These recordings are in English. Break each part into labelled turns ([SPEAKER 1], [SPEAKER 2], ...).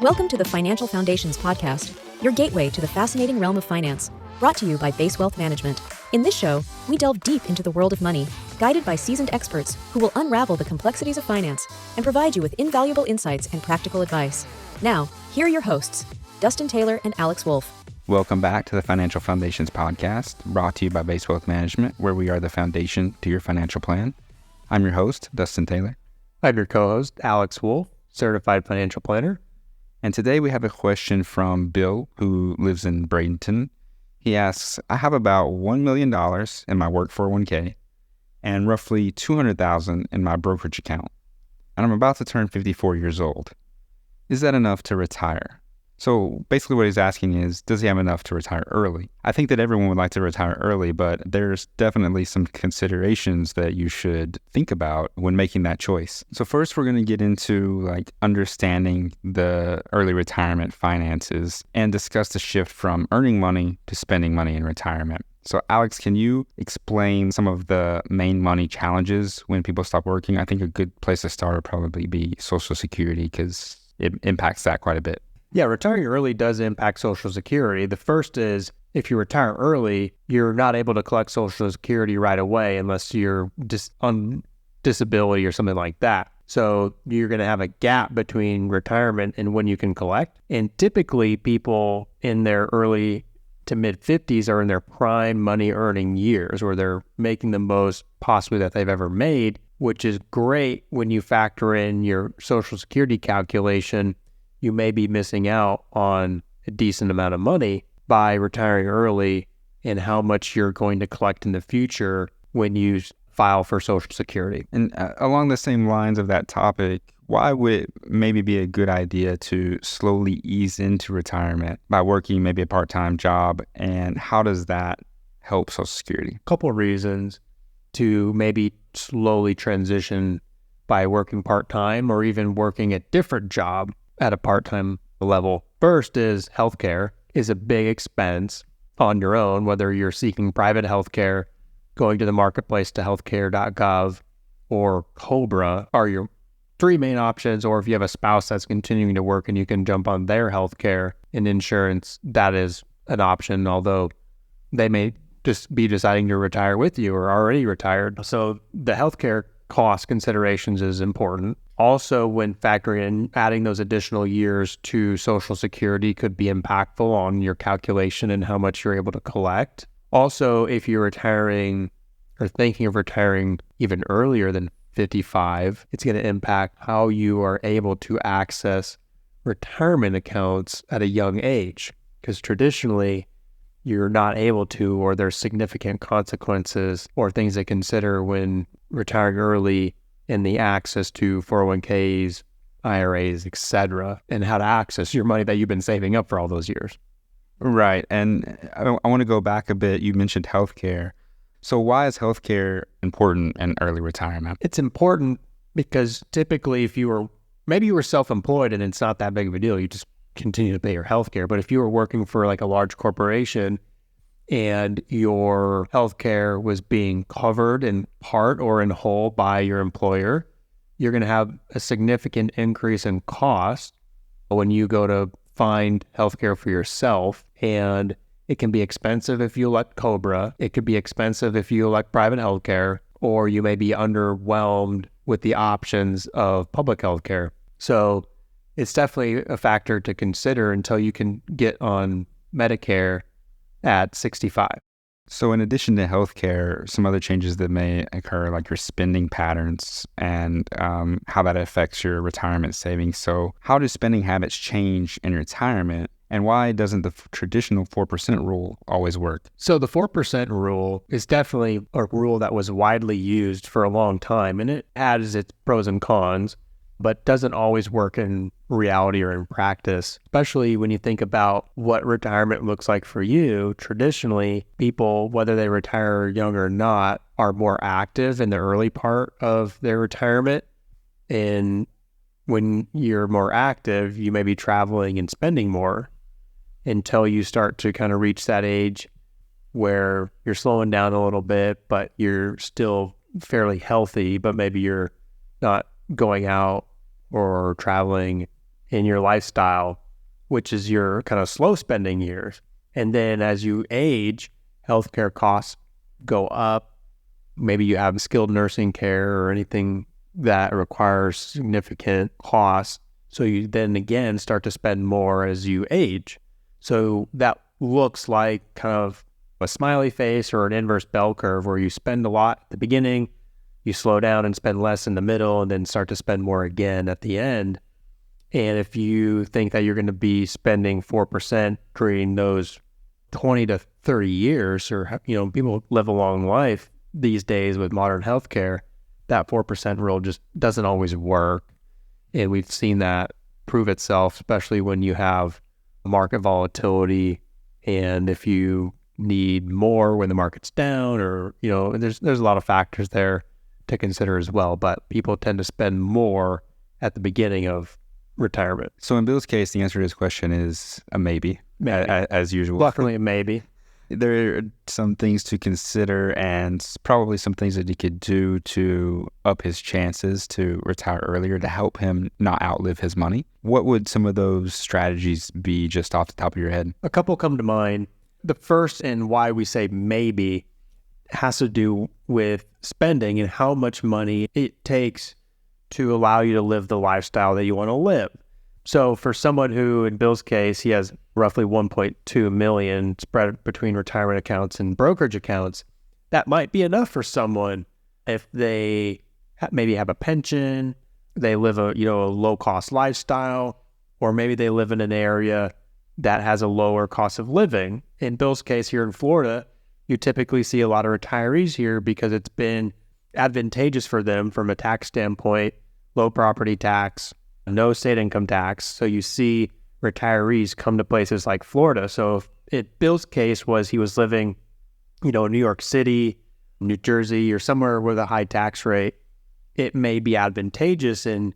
[SPEAKER 1] Welcome to the Financial Foundations podcast, your gateway to the fascinating realm of finance, brought to you by Base Wealth Management. In this show, we delve deep into the world of money, guided by seasoned experts who will unravel the complexities of finance and provide you with invaluable insights and practical advice. Now, here are your hosts, Dustin Taylor and Alex Wolfe.
[SPEAKER 2] Welcome back to the Financial Foundations podcast, brought to you by Base Wealth Management, where we are the foundation to your financial plan. I'm your host, Dustin Taylor.
[SPEAKER 3] I'm your co-host, Alex Wolfe, certified financial planner.
[SPEAKER 2] And today we have a question from Bill, who lives in Bradenton. He asks, I have about $1 million in my work 401k and roughly $200,000 in my brokerage account, and I'm about to turn 54 years old. Is that enough to retire? So basically what he's asking is, does he have enough to retire early? I think that everyone would like to retire early, but there's definitely some considerations that you should think about when making that choice. So first, we're going to get into understanding the early retirement finances and discuss the shift from earning money to spending money in retirement. So Alex, can you explain some of the main money challenges when people stop working? I think a good place to start would probably be Social Security because it impacts that quite a bit.
[SPEAKER 3] Yeah, retiring early does impact Social Security. The first is, if you retire early, you're not able to collect Social Security right away unless you're on disability or something like that. So you're going to have a gap between retirement and when you can collect. And typically people in their early to mid 50s are in their prime money earning years, where they're making the most possibly that they've ever made, which is great when you factor in your Social Security calculation. You may be missing out on a decent amount of money by retiring early and how much you're going to collect in the future when you file for Social Security.
[SPEAKER 2] And along the same lines of that topic, why would it maybe be a good idea to slowly ease into retirement by working maybe a part-time job, and how does that help Social Security?
[SPEAKER 3] A couple of reasons to maybe slowly transition by working part-time or even working a different job at a part-time level. First is healthcare is a big expense on your own, whether you're seeking private healthcare, going to the marketplace to healthcare.gov, or COBRA are your three main options. Or if you have a spouse that's continuing to work and you can jump on their healthcare and insurance, that is an option, although they may just be deciding to retire with you or already retired. So the healthcare cost considerations is important. Also, when factoring in adding those additional years to Social Security could be impactful on your calculation and how much you're able to collect. Also, if you're retiring or thinking of retiring even earlier than 55, it's going to impact how you are able to access retirement accounts at a young age, because traditionally you're not able to, or there's significant consequences or things to consider when retiring early in the access to 401ks, IRAs, etc., and how to access your money that you've been saving up for all those years.
[SPEAKER 2] Right. And I want to go back a bit. You mentioned healthcare. So why is healthcare important in early retirement?
[SPEAKER 3] It's important because typically if you were self-employed and it's not that big of a deal, you just continue to pay your healthcare. But if you were working for a large corporation and your healthcare was being covered in part or in whole by your employer, you're going to have a significant increase in cost when you go to find healthcare for yourself. And it can be expensive if you elect COBRA. It could be expensive if you elect private healthcare, or you may be underwhelmed with the options of public healthcare. So it's definitely a factor to consider until you can get on Medicare at 65.
[SPEAKER 2] So in addition to healthcare, some other changes that may occur, like your spending patterns and how that affects your retirement savings. So how do spending habits change in retirement, and why doesn't the traditional 4% rule always work?
[SPEAKER 3] So the 4% rule is definitely a rule that was widely used for a long time, and it has its pros and cons, but doesn't always work in reality or in practice, especially when you think about what retirement looks like for you. Traditionally, people, whether they retire young or not, are more active in the early part of their retirement. And when you're more active, you may be traveling and spending more until you start to kind of reach that age where you're slowing down a little bit, but you're still fairly healthy, but maybe you're not going out or traveling in your lifestyle, which is your kind of slow spending years. And then as you age, healthcare costs go up. Maybe you have skilled nursing care or anything that requires significant costs. So you then again start to spend more as you age. So that looks like kind of a smiley face or an inverse bell curve where you spend a lot at the beginning, you slow down and spend less in the middle, and then start to spend more again at the end. And if you think that you're going to be spending 4% during those 20 to 30 years, or, people live a long life these days with modern healthcare, that 4% rule just doesn't always work. And we've seen that prove itself, especially when you have market volatility. And if you need more when the market's down, or, there's a lot of factors there to consider as well. But people tend to spend more at the beginning of retirement.
[SPEAKER 2] So in Bill's case, the answer to this question is a maybe. As usual.
[SPEAKER 3] Luckily, a maybe.
[SPEAKER 2] There are some things to consider and probably some things that he could do to up his chances to retire earlier to help him not outlive his money. What would some of those strategies be just off the top of your head?
[SPEAKER 3] A couple come to mind. The first, and why we say maybe, has to do with spending and how much money it takes to allow you to live the lifestyle that you want to live. So for someone who, in Bill's case, he has roughly 1.2 million spread between retirement accounts and brokerage accounts, that might be enough for someone if they maybe have a pension, they live a low cost lifestyle, or maybe they live in an area that has a lower cost of living. In Bill's case here in Florida, you typically see a lot of retirees here because it's been advantageous for them from a tax standpoint, low property tax, no state income tax. So you see retirees come to places like Florida. So if Bill's case was he was living, in New York City, New Jersey, or somewhere with a high tax rate, it may be advantageous and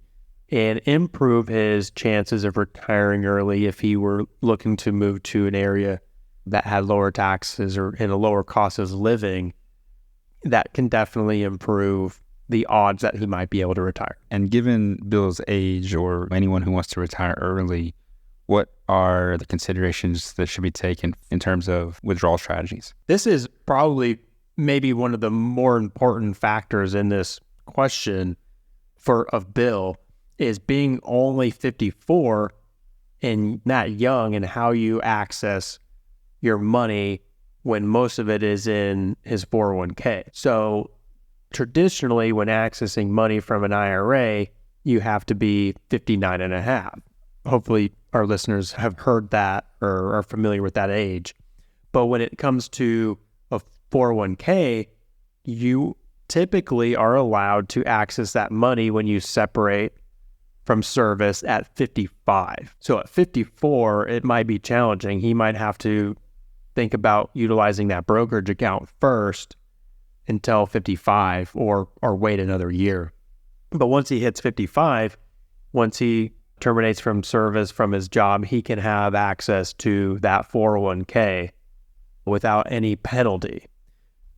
[SPEAKER 3] improve his chances of retiring early if he were looking to move to an area that had lower taxes or in a lower cost of living. That can definitely improve the odds that he might be able to retire.
[SPEAKER 2] And given Bill's age, or anyone who wants to retire early, what are the considerations that should be taken in terms of withdrawal strategies?
[SPEAKER 3] This is probably maybe one of the more important factors in this question of Bill, is being only 54 and not young, and how you access your money when most of it is in his 401k. So traditionally, when accessing money from an IRA, you have to be 59 and a half. Hopefully our listeners have heard that or are familiar with that age. But when it comes to a 401k, you typically are allowed to access that money when you separate from service at 55. So at 54, it might be challenging. He might have to think about utilizing that brokerage account first until 55, or wait another year. But once he hits 55, once he terminates from service from his job, he can have access to that 401k without any penalty.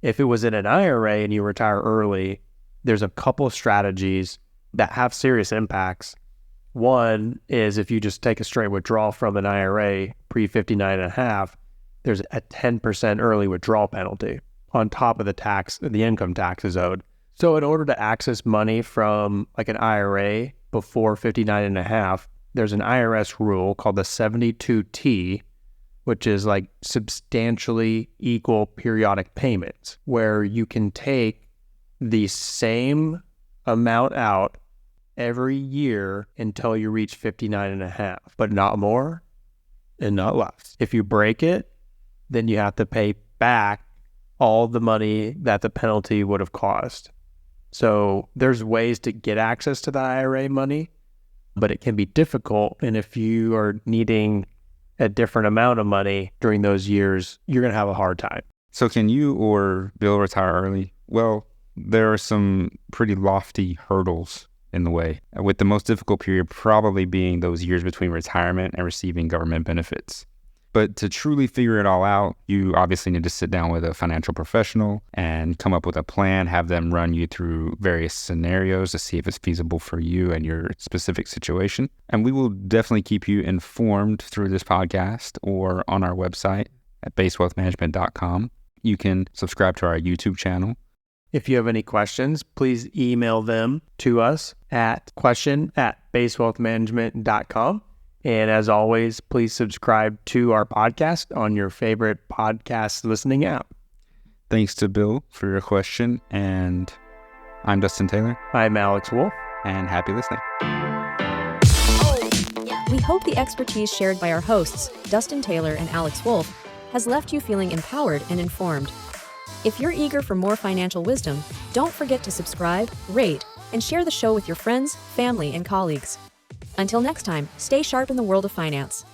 [SPEAKER 3] If it was in an IRA and you retire early, there's a couple of strategies that have serious impacts. One is if you just take a straight withdrawal from an IRA pre-59 and a half, there's a 10% early withdrawal penalty on top of the income tax is owed. So in order to access money from like an IRA before 59 and a half, there's an IRS rule called the 72T, which is like substantially equal periodic payments, where you can take the same amount out every year until you reach 59 and a half, but not more and not less. If you break it, then you have to pay back all the money that the penalty would have cost. So there's ways to get access to the IRA money, but it can be difficult. And if you are needing a different amount of money during those years, you're going to have a hard time.
[SPEAKER 2] So can you or Bill retire early? Well, there are some pretty lofty hurdles in the way, with the most difficult period probably being those years between retirement and receiving government benefits. But to truly figure it all out, you obviously need to sit down with a financial professional and come up with a plan, have them run you through various scenarios to see if it's feasible for you and your specific situation. And we will definitely keep you informed through this podcast or on our website at basewealthmanagement.com. You can subscribe to our YouTube channel.
[SPEAKER 3] If you have any questions, please email them to us at question@basewealthmanagement.com. And as always, please subscribe to our podcast on your favorite podcast listening app.
[SPEAKER 2] Thanks to Bill for your question. And I'm Dustin Taylor.
[SPEAKER 3] I'm Alex Wolfe.
[SPEAKER 2] And happy listening.
[SPEAKER 1] We hope the expertise shared by our hosts, Dustin Taylor and Alex Wolfe, has left you feeling empowered and informed. If you're eager for more financial wisdom, don't forget to subscribe, rate, and share the show with your friends, family, and colleagues. Until next time, stay sharp in the world of finance.